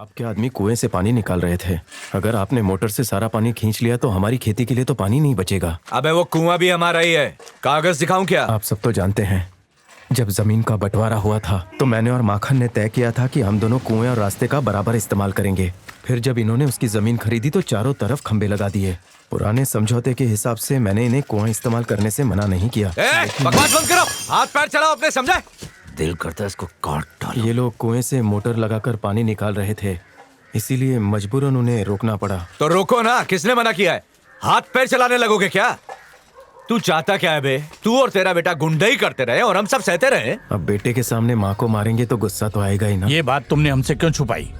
आपके आदमी कुएं से पानी निकाल रहे थे। अगर आपने मोटर से सारा पानी खींच लिया तो हमारी खेती के लिए तो पानी नहीं बचेगा। अबे वो कुआं भी हमारा ही है। कागज दिखाऊं क्या? आप सब तो जानते हैं, जब जमीन का बंटवारा हुआ था तो मैंने और माखन ने तय किया था कि हम दोनों कुएं और रास्ते का बराबर इस्तेमाल करेंगे। फिर जब इन्होंने उसकी जमीन खरीदी तो चारों तरफ खंबे लगा दिए। पुराने समझौते के हिसाब से मैंने इन्हें कुआं इस्तेमाल करने से मना नहीं किया। बकवास बंद करो, हाथ पैर चलाओ अपने, समझे? दिल करता है इसको काट डालो। ये लोग कुएं से मोटर लगाकर पानी निकाल रहे थे, इसीलिए मजबूरन उन्हें रोकना पड़ा। तो रोको ना, किसने मना किया है? हाथ पैर चलाने लगोगे क्या? तू चाहता क्या है बे? तू और तेरा बेटा गुंडई करते रहे और हम सब सहते रहे। अब बेटे के सामने माँ को मारेंगे तो गुस्सा तो आएगा ही ना। ये बात तुमने हमसे क्यों छुपाई?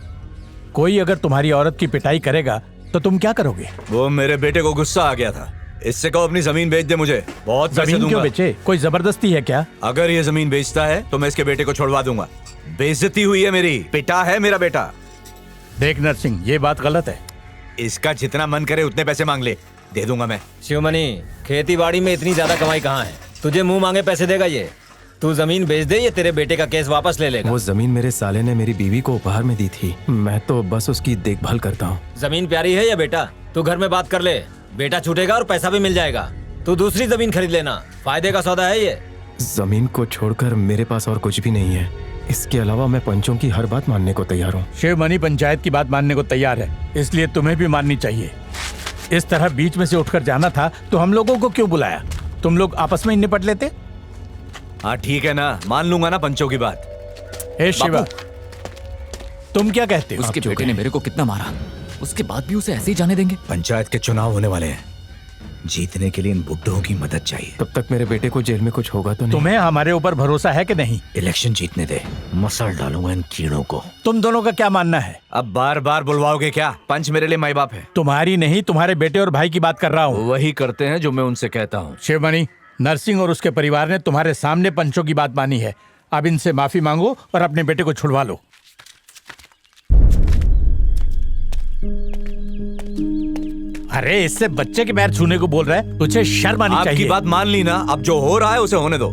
कोई अगर तुम्हारी औरत की पिटाई करेगा तो तुम क्या करोगे? वो मेरे बेटे को गुस्सा आ गया था, इससे कहो अपनी जमीन बेच दे मुझे, बहुत पैसे जमीन दूंगा। क्यों बेचे? कोई जबरदस्ती है क्या? अगर ये जमीन बेचता है तो मैं इसके बेटे को छोड़वा दूंगा। बेइज्जती हुई है मेरी, पिटा है मेरा बेटा। देख नरसिंह, ये बात गलत है। इसका जितना मन करे उतने पैसे मांग ले, दे दूंगा मैं। शिवमणि, खेती बाड़ी में इतनी ज्यादा कमाई कहाँ है? तुझे मुंह मांगे पैसे देगा ये? तू जमीन बेच दे, ये तेरे बेटे का केस वापस ले लेगा। वो जमीन मेरे साले ने मेरी बीवी को उपहार में दी थी, मैं तो बस उसकी देखभाल करता हूँ। जमीन प्यारी है या बेटा? तू घर में बात कर ले, बेटा छूटेगा और पैसा भी मिल जाएगा। तू दूसरी जमीन खरीद लेना, फायदे का सौदा है ये। जमीन को छोड़कर मेरे पास और कुछ भी नहीं है। इसके अलावा मैं पंचों की हर बात मानने को तैयार हूँ। शिवमणि पंचायत की बात मानने को तैयार है, इसलिए तुम्हें भी माननी चाहिए। इस तरह बीच में से उठकर जाना था तो हम लोगों को क्यों बुलाया? तुम लोग आपस में ही निपट लेते। हाँ ठीक है ना, मान लूंगा ना पंचों की बात। हे शिवा, तुम क्या कहते हो? उसके बेटे ने मेरे को कितना मारा, उसके बाद भी उसे ऐसे ही जाने देंगे? पंचायत के चुनाव होने वाले हैं, जीतने के लिए इन बुड्ढों की मदद चाहिए। तब तक मेरे बेटे को जेल में कुछ होगा तो नहीं? तुम्हें हमारे ऊपर भरोसा है कि नहीं? इलेक्शन जीतने दे, मसल डालूंगा इन कीड़ों को। तुम दोनों का क्या मानना है? अब बार बार बुलवाओगे क्या? पंच मेरे लिए माई बाप है। तुम्हारी नहीं, तुम्हारे बेटे और भाई की बात कर रहा हूँ। वही करते हैं जो मैं उनसे कहता हूँ। शिवमणि, नरसिंह और उसके परिवार ने तुम्हारे सामने पंचों की बात मानी है। अब इनसे माफी मांगो और अपने बेटे को छुड़वा लो। अरे इससे बच्चे के पैर छूने को बोल रहा है, तुझे शर्म आनी चाहिए। आपकी बात मान ली ना, अब जो हो रहा है उसे होने दो।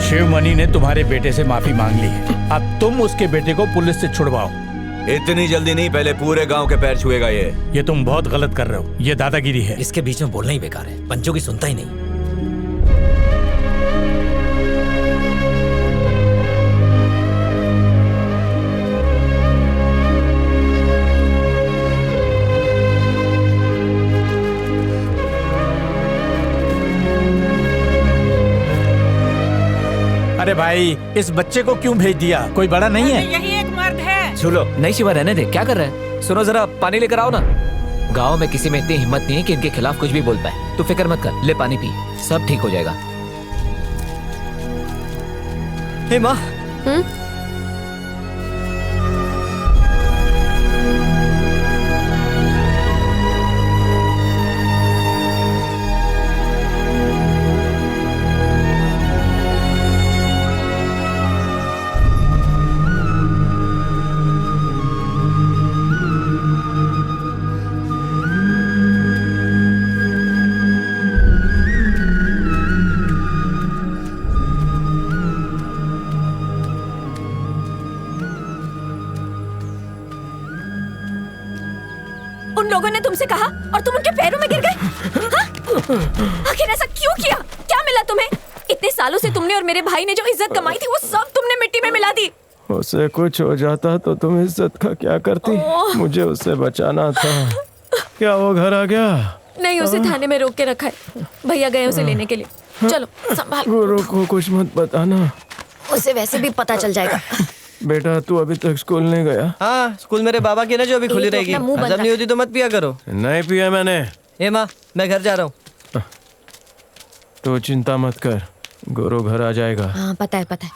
शिवमणि ने तुम्हारे बेटे से माफी मांग ली है, अब तुम उसके बेटे को पुलिस से छुड़वाओ। इतनी जल्दी नहीं, पहले पूरे गांव के पैर छुएगा ये। तुम बहुत गलत कर रहे हो, ये दादागिरी है। इसके बीच में बोलना ही बेकार है, पंचों की सुनता ही नहीं। अरे भाई, इस बच्चे को क्यों भेज दिया? कोई बड़ा नहीं है? यही एक मर्द है। छू लो। नहीं शिवा, रहने दे, क्या कर रहा है? सुनो जरा, पानी लेकर आओ ना। गांव में किसी में इतनी हिम्मत नहीं है कि इनके खिलाफ कुछ भी बोल पाए। तू फिक्र मत कर, ले पानी पी, सब ठीक हो जाएगा। हे माँ, उन लोगों ने तुमसे कहा और तुम उनके पैरों में गिर गए? हाँ? आखिर ऐसा क्यों किया? क्या मिला तुम्हें? इतने सालों से तुमने और मेरे भाई ने जो इज्जत कमाई थी वो सब तुमने मिट्टी में मिला दी। उसे कुछ हो जाता तो तुम इज्जत का क्या करती? मुझे उससे बचाना था। क्या वो घर आ गया? नहीं, उसे थाने में रोक के रखा है, भैया गए उसे लेने के लिए। चलो संभाल। गुरु को कुछ मत बताना, उसे वैसे भी पता चल जाएगा। बेटा तू अभी तक स्कूल नहीं गया? हाँ, स्कूल मेरे बाबा की ना, जो अभी खुली रहेगी। हजम नहीं होती तो मत पिया करो। नहीं पिया मैंने। ए माँ, मैं घर जा रहा हूँ। तो चिंता मत कर, गुरु घर आ जाएगा। हाँ पता है, पता है।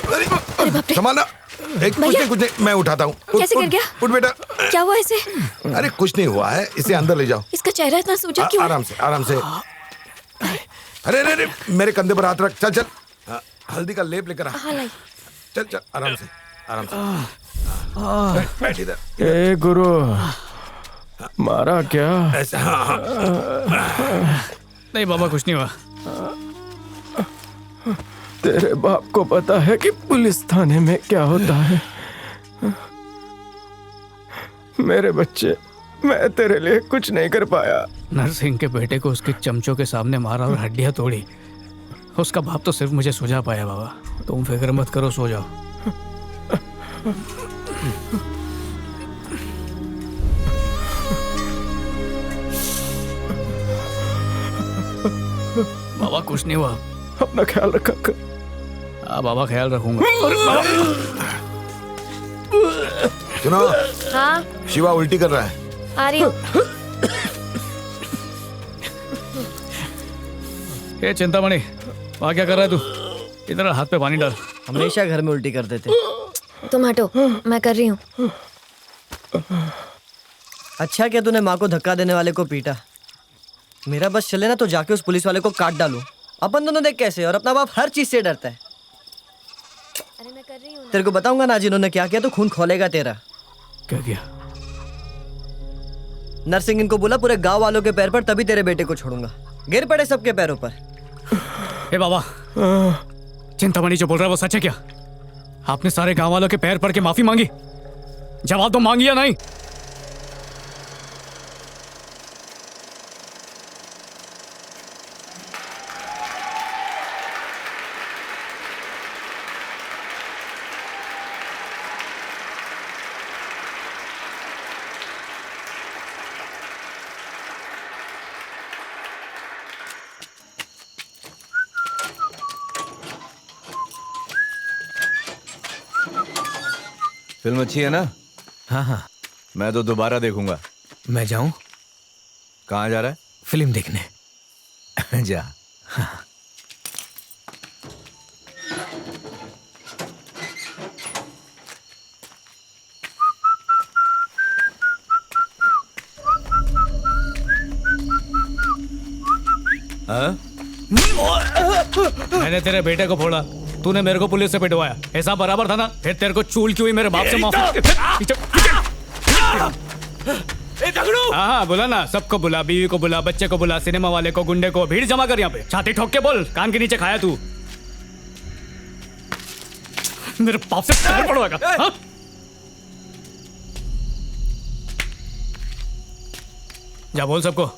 अरे बाप रे, संभालना। कुछ नहीं, मैं उठाता हूँ। कैसे गिर गया? उठ बेटा। क्या हुआ इसे? अरे कुछ नहीं हुआ है, इसे अंदर ले जाओ। इसका चेहरा इतना सूजा क्यों? आराम से, आराम से। अरे अरे अरे, मेरे कंधे पर हाथ रख। चल चल, हल्दी का लेप लेकर आ। हाँ लाई। चल चल, आराम से, आराम से। बैठ इधर। ए गुरु, मारा क्या? ऐसा हाँ, हाँ। नहीं बाबा, कुछ नहीं हुआ। तेरे बाप को पता है कि पुलिस थाने में क्या होता है? मेरे बच्चे, मैं तेरे लिए कुछ नहीं कर पाया। नरसिंह के बेटे को उसके चमचों के सामने मारा और हड्डियां तोड़ी। उसका बाप तो सिर्फ मुझे सुझा पाया बाबा। तुम फिक्र मत करो, सो जाओ। बाबा कुछ नहीं हुआ। अपना ख्याल रखा कर। हाँ बाबा, ख्याल रखूंगा। सुनो, हाँ शिवा उल्टी कर रहा है। आ रही हूँ। ये चिंतामणि, वहाँ क्या कर रहा है तू? इधर हाथ पे पानी डाल। हमेशा घर में उल्टी करते थे। तुम हटो, मैं कर रही हूँ। अच्छा क्या तूने माँ को धक्का देने वाले को पीटा। मेरा बस चले ना तो जाके उस पुलिस वाले को काट डालूं। अपन दोनों देख कैसे, और अपना बाप हर चीज से डरता है। अरे मैं कर रही हूँ। तेरे को बताऊंगा ना जिन्होंने क्या किया तो खून खोलेगा तेरा। क्या किया? नरसिंह इनको बोला पूरे गांव वालों के पैर पर, तभी तेरे बेटे को छोड़ूंगा। गिर पड़े सबके पैरों पर। ए बाबा, चिंतामणि जो बोल रहा है वो सच है क्या? आपने सारे गांव वालों के पैर पड़ के माफी मांगी? जवाब तो मांगी या नहीं? फिल्म अच्छी है ना? हाँ हाँ, मैं तो दोबारा देखूंगा। मैं जाऊं कहाँ जा रहा फिल्म देखने? है? जा। हाँ? मैंने तेरे बेटे को फोड़ा, तूने मेरे को पुलिस से पिटवाया। ऐसा बराबर था ना? फिर तेरे को चूल क्यों हुई मेरे बाप से माफी? हाँ हाँ, बुला ना, सबको बुला, बीवी को बुला, बच्चे को बुला, सिनेमा वाले को, गुंडे को, भीड़ जमा कर यहाँ पे। छाती ठोक के बोल, कान के नीचे खाया तू। मेरे बाप से पैर पड़वाएगा? हाँ? जा बोल सबको,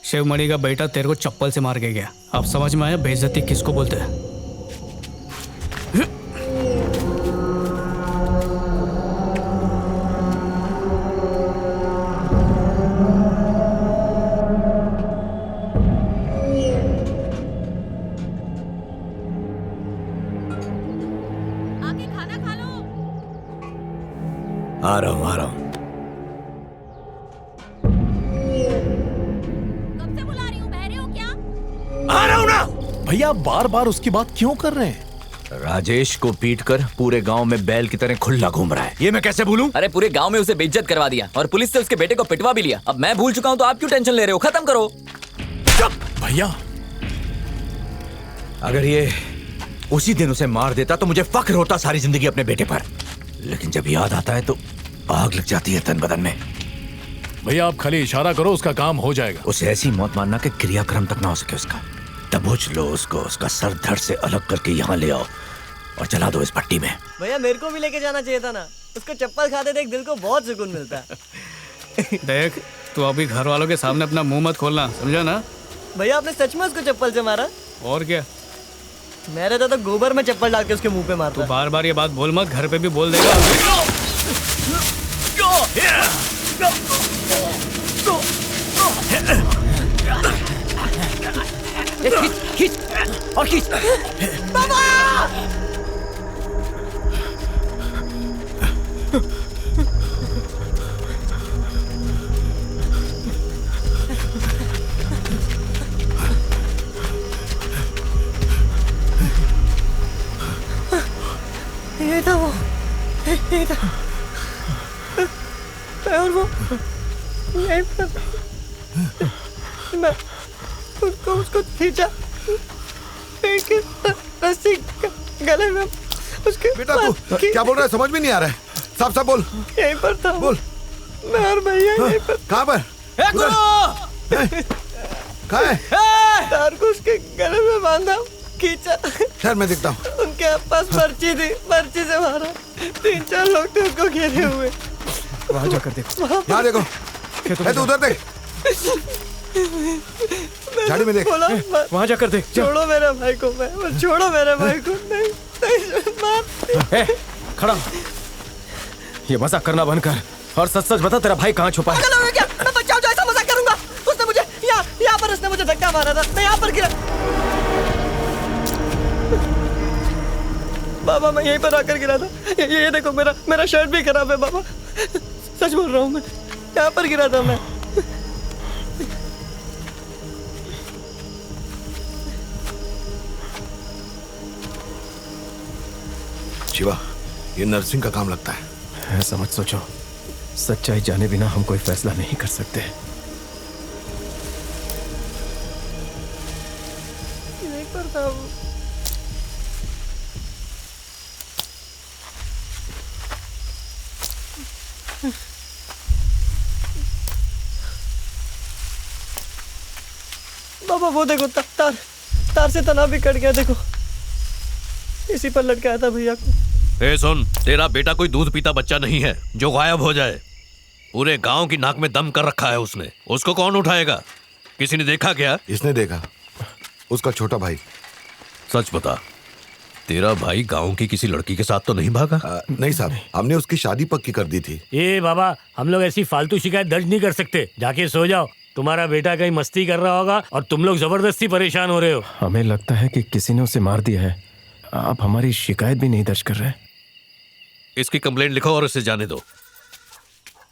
शिवमणि का बेटा तेरे को चप्पल से मार के गया। अब समझ में आया बेइज्जती किसको बोलते हैं? आके खाना खा लो। आ रहा हूँ, आ रहा हूँ। कब से बुला रही हूँ, बहरे हो क्या? आ रहा हूँ ना। भैया आप बार बार उसकी बात क्यों कर रहे हैं? राजेश को पीटकर पूरे गांव में बैल की तरह खुला घूम रहा है, ये मैं कैसे भूलूं? अरे पूरे गांव में उसे बेइज्जत करवा दिया और पुलिस से उसके बेटे को पिटवा भी लिया। अब मैं भूल चुका हूँ तो आप क्यों टेंशन ले रहे हो? खत्म करो। भैया अगर ये उसी दिन उसे मार देता तो मुझे फक्र होता सारी जिंदगी अपने बेटे पर, लेकिन जब याद आता है तो आग लग जाती है तन बदन में। भैया आप खाली इशारा करो, उसका काम हो जाएगा। उसे ऐसी मौत मारना कि क्रियाक्रम तक ना हो सके उसका। दबोच लो उसको, उसका सर धड़ से अलग करके यहाँ ले आओ और चला दो इस भट्टी में। भैया मेरे को भी लेके जाना चाहिए था ना। उसको चप्पल खाते देख दिल को बहुत सुकून मिलता है। देख, तू अभी घर वालों के सामने अपना मुंह मत खोलना, समझा ना? भैया आपने सच में उसको चप्पल से मारा? और क्या, मैं रहता तो गोबर में चप्पल डाल के उसके मुंह पे मारता। तू बार बार ये बात बोल मत, घर पे भी बोल देगा। खींच और खींच। ये था वो, ये था। और वो यहीं पर मैं उसको खींचा, रस्सी गले में उसके। बेटा तू क्या बोल रहा है, समझ में नहीं आ रहा है। साफ साफ बोल। यहीं पर था बोल। मैं और भैया यहीं पर कहाँ पर? कहाँ है? तार को उसके गले में बांधा, खींचा। ठहर मैं देखता हूँ। उनके पास पर्ची थी, पर्ची से मारा। 3-4 लोग थे उसको घेरे हुए। वहां जाकर देखो। यहाँ देखो। तू उधर देख। झाड़ी में देख। बोला वहां जाकर देख। छोड़ो मेरे भाई को, मैं छोड़ो मेरे भाई को। नहीं नहीं मार। खड़ा हो। ये मजाक करना बंद कर और सच सच बता, तेरा भाई कहाँ छुपा है? पागल हो गया क्या? मैं बच्चा हूँ जो ऐसा मजाक करूंगा? उसने मुझे यहाँ पर उसने मुझे धक्का मारा था, मैं यहाँ पर गिरा। बाबा मैं यहीं पर आकर गिरा था। ये देखो मेरा शर्ट भी खराब है बाबा, सच बोल रहा हूँ मैं, यहाँ पर गिरा था मैं। शिवा, ये नर्सिंग का काम लगता है। ऐसा मत सोचो, सच्चाई जाने बिना हम कोई फैसला नहीं कर सकते। यहीं पर था वो। बाबा वो देखो तार से तना भी कट गया, देखो इसी पर लटकाया था भैया को। ए सुन, तेरा बेटा कोई दूध पीता बच्चा नहीं है जो गायब हो जाए। पूरे गांव की नाक में दम कर रखा है उसने। उसको कौन उठाएगा? किसी ने देखा क्या? इसने देखा, उसका छोटा भाई। सच बता, तेरा भाई गांव की किसी लड़की के साथ तो नहीं भागा? नहीं साहब, हमने उसकी शादी पक्की कर दी थी। ए बाबा, हम लोग ऐसी फालतू शिकायत दर्ज नहीं कर सकते। जाके सो जाओ। तुम्हारा बेटा कहीं मस्ती कर रहा होगा और तुम लोग जबरदस्ती परेशान हो रहे हो। हमें लगता है कि किसी ने उसे मार दिया है। आप हमारी शिकायत भी नहीं दर्ज कर रहे। इसकी कंप्लेंट लिखो और उसे जाने दो।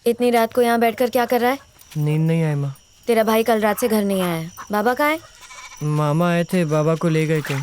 इतनी रात को यहाँ बैठकर क्या कर रहा है? नींद नहीं आई माँ। तेरा भाई कल रात से घर नहीं आया है। बाबा कहाँ है? मामा आए थे, बाबा को ले गए कहीं।